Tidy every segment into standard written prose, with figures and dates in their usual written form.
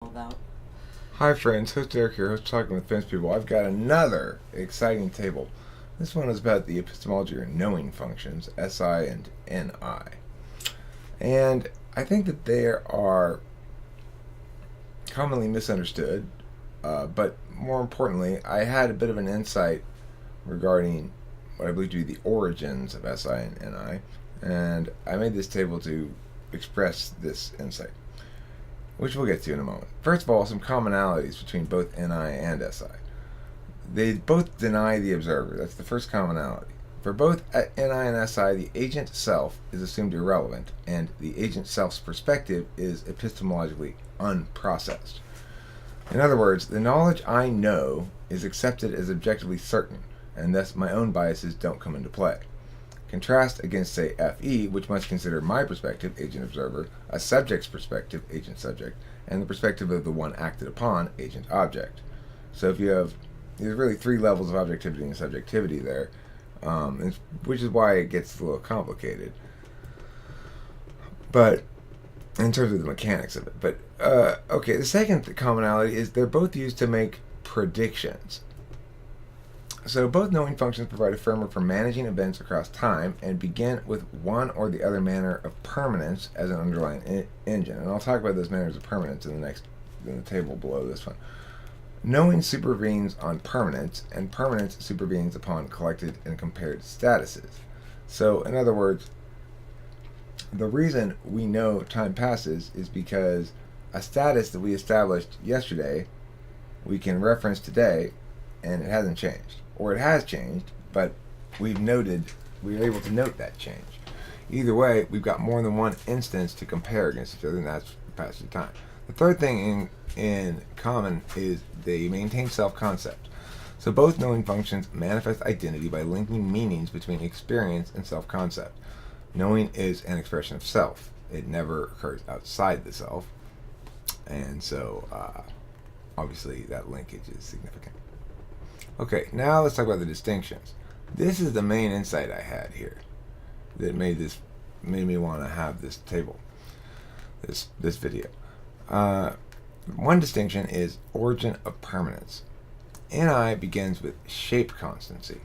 About. Hi friends, host Eric here, host Talking with Fence People. I've got another exciting table. This one is about the epistemology or knowing functions, SI and NI. And I think that they are commonly misunderstood, but more importantly, I had a bit of an insight regarding what I believe to be the origins of SI and NI, and I made this table to express this insight, which we'll get to in a moment. First of all, some commonalities between both NI and SI. They both deny the observer. That's the first commonality. For both NI and SI, the agent self is assumed irrelevant, and the agent self's perspective is epistemologically unprocessed. In other words, the knowledge I know is accepted as objectively certain, and thus my own biases don't come into play. Contrast against, say, FE, which must consider my perspective, agent-observer, a subject's perspective, agent-subject, and the perspective of the one acted upon, agent-object. So if you have, there's really three levels of objectivity and subjectivity there, which is why it gets a little complicated. But in terms of the mechanics of it. But, okay, the second commonality is they're both used to make predictions. So both knowing functions provide a framework for managing events across time and begin with one or the other manner of permanence as an underlying engine. And I'll talk about those manners of permanence in the table below this one. Knowing supervenes on permanence, and permanence supervenes upon collected and compared statuses. So, in other words, the reason we know time passes is because a status that we established yesterday, we can reference today, and it hasn't changed. Or it has changed, but we were able to note that change. Either way, we've got more than one instance to compare against each other, and that's the passage of time. The third thing in common is they maintain self-concept. So both knowing functions manifest identity by linking meanings between experience and self-concept. Knowing is an expression of self. It never occurs outside the self, and so obviously that linkage is significant. Okay, now let's talk about the distinctions. This is the main insight I had here that made me want to have this table, this video. One distinction is origin of permanence. NI begins with shape constancy.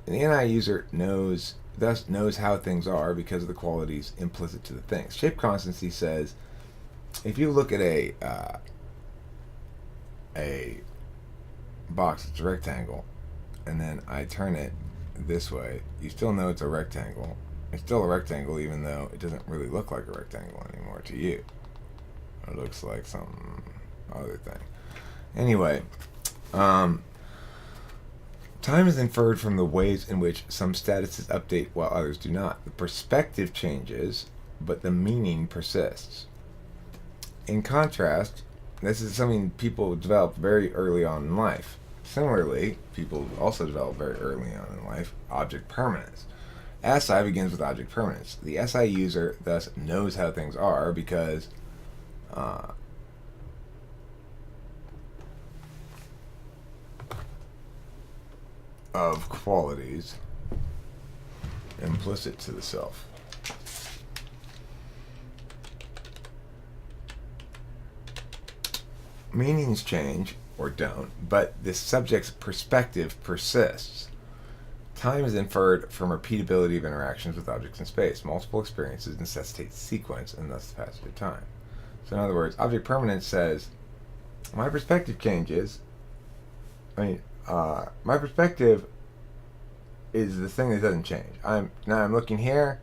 The NI user thus knows how things are because of the qualities implicit to the things. Shape constancy says, if you look at a box that's a rectangle, and then I turn it this way, you still know it's a rectangle. It's still a rectangle even though it doesn't really look like a rectangle anymore to you. It looks like some other thing. Anyway, time is inferred from the ways in which some statuses update while others do not. The perspective changes, but the meaning persists. In contrast, this is something people develop very early on in life. Similarly, people also develop very early on in life object permanence. SI begins with object permanence. The SI user thus knows how things are because of qualities implicit to the self. Meanings change, or don't, but the subject's perspective persists. Time is inferred from repeatability of interactions with objects in space. Multiple experiences necessitate sequence, and thus the passage of time. So in other words, object permanence says, my perspective changes. My perspective is the thing that doesn't change. I'm looking here,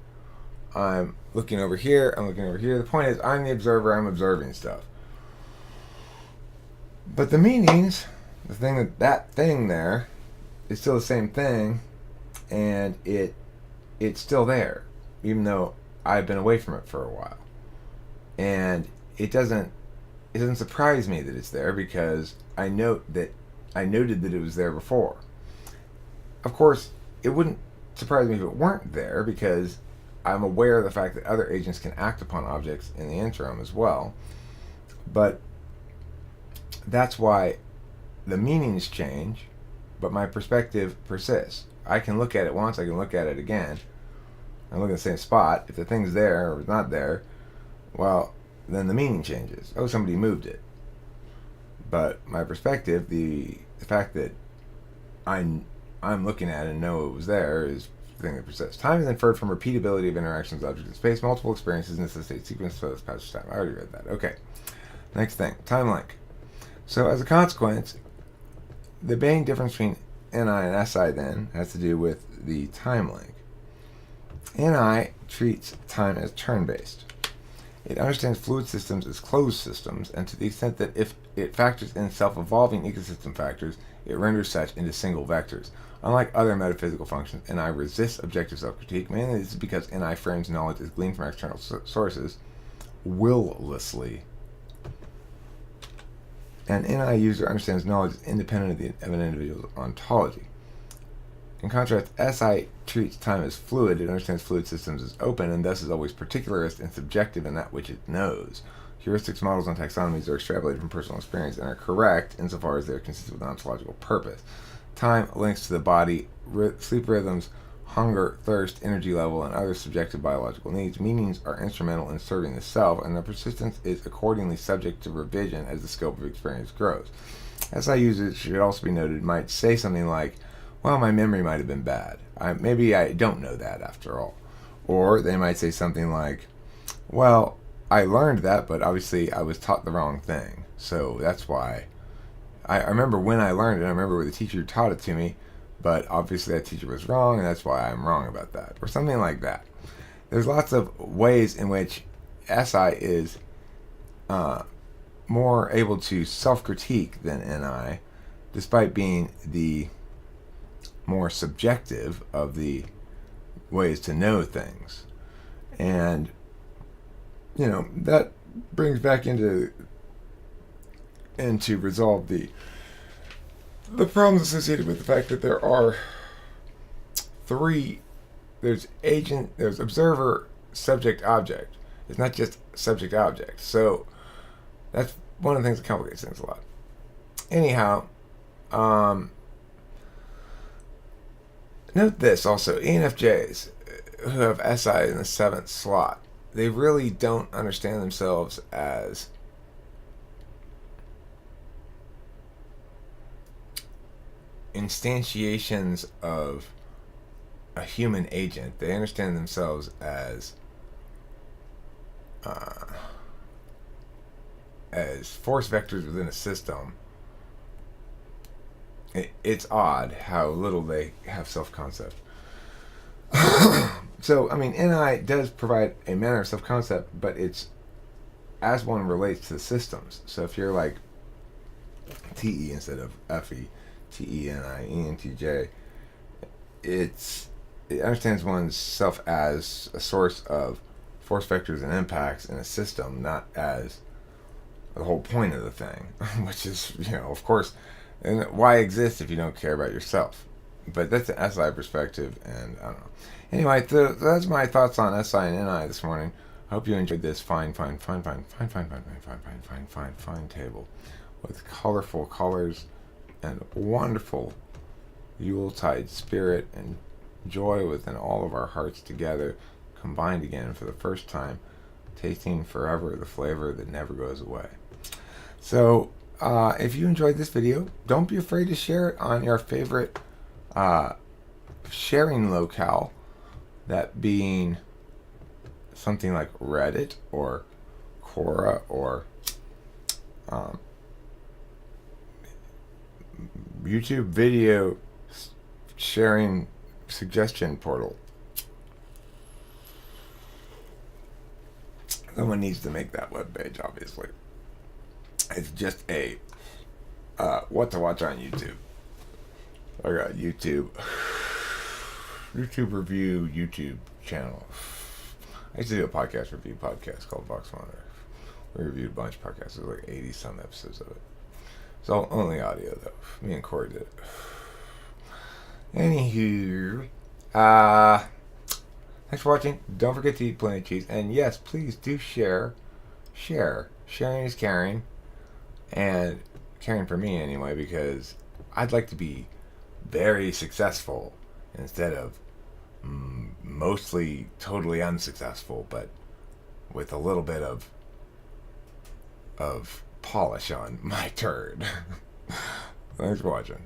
I'm looking over here, I'm looking over here. The point is, I'm the observer, I'm observing stuff. But the meanings, that thing there, is still the same thing, and it's still there, even though I've been away from it for a while. And it doesn't surprise me that it's there because I noted that it was there before. Of course, it wouldn't surprise me if it weren't there because I'm aware of the fact that other agents can act upon objects in the interim as well. But that's why the meanings change, but my perspective persists. I can look at it once, I can look at it again. I look at the same spot. If the thing's there or not there, well, then the meaning changes. Oh, somebody moved it. But my perspective, the fact that I'm looking at it and know it was there, is the thing that persists. Time is inferred from repeatability of interactions, objects in space. Multiple experiences necessitate sequence for this passage of time. I already read that. Okay. Next thing, time length. So as a consequence, the main difference between NI and SI then has to do with the time length. NI treats time as turn-based. It understands fluid systems as closed systems, and to the extent that if it factors in self-evolving ecosystem factors, it renders such into single vectors. Unlike other metaphysical functions, NI resists objective self-critique. Mainly this is because NI frames knowledge as gleaned from external sources will-lessly. An NI user understands knowledge as independent of an individual's ontology. In contrast, SI treats time as fluid. It understands fluid systems as open, and thus is always particularist and subjective in that which it knows. Heuristics, models, and taxonomies are extrapolated from personal experience and are correct insofar as they are consistent with an ontological purpose. Time links to the body, sleep rhythms, hunger, thirst, energy level, and other subjective biological needs. Meanings are instrumental in serving the self, and their persistence is accordingly subject to revision as the scope of experience grows. SI users, should also be noted, might say something like, well, my memory might have been bad. Maybe I don't know that after all. Or they might say something like, well, I learned that, but obviously I was taught the wrong thing. So that's why. I remember when I learned it, I remember when the teacher taught it to me, but obviously that teacher was wrong, and that's why I'm wrong about that. Or something like that. There's lots of ways in which SI is more able to self-critique than NI, despite being the more subjective of the ways to know things. And that brings back into resolve the problems associated with the fact that there are there's observer, subject, object. It's not just subject object. So that's one of the things that complicates things a lot. Anyhow, note this also, ENFJs who have SI in the 7th slot, they really don't understand themselves as instantiations of a human agent. They understand themselves as force vectors within a system. It's odd how little they have self-concept. So, NI does provide a manner of self-concept, but it's as one relates to the systems. So if you're like TE instead of FE, TENI, ENTJ, it understands one's self as a source of force vectors and impacts in a system, not as the whole point of the thing, which is, of course, and why exist if you don't care about yourself? But that's an SI perspective, and I don't know. Anyway, that's my thoughts on SI and NI this morning. I hope you enjoyed this fine table with colorful colors and wonderful Yuletide spirit and joy within all of our hearts together, combined again for the first time, tasting forever the flavor that never goes away. So, if you enjoyed this video, don't be afraid to share it on your favorite sharing locale, that being something like Reddit or Quora or YouTube video sharing suggestion portal. Someone needs to make that webpage, obviously. It's just a what to watch on YouTube. I got YouTube review YouTube channel. I used to do a review podcast called Vox Monitor. We reviewed a bunch of podcasts. There's like 80 some episodes of it. It's all only audio though. Me and Corey did it. Anywho, thanks for watching. Don't forget to eat plenty of cheese. And yes, please do share. Sharing is caring. And caring for me anyway, because I'd like to be very successful instead of mostly totally unsuccessful, but with a little bit of of polish on my turd. Thanks for watching.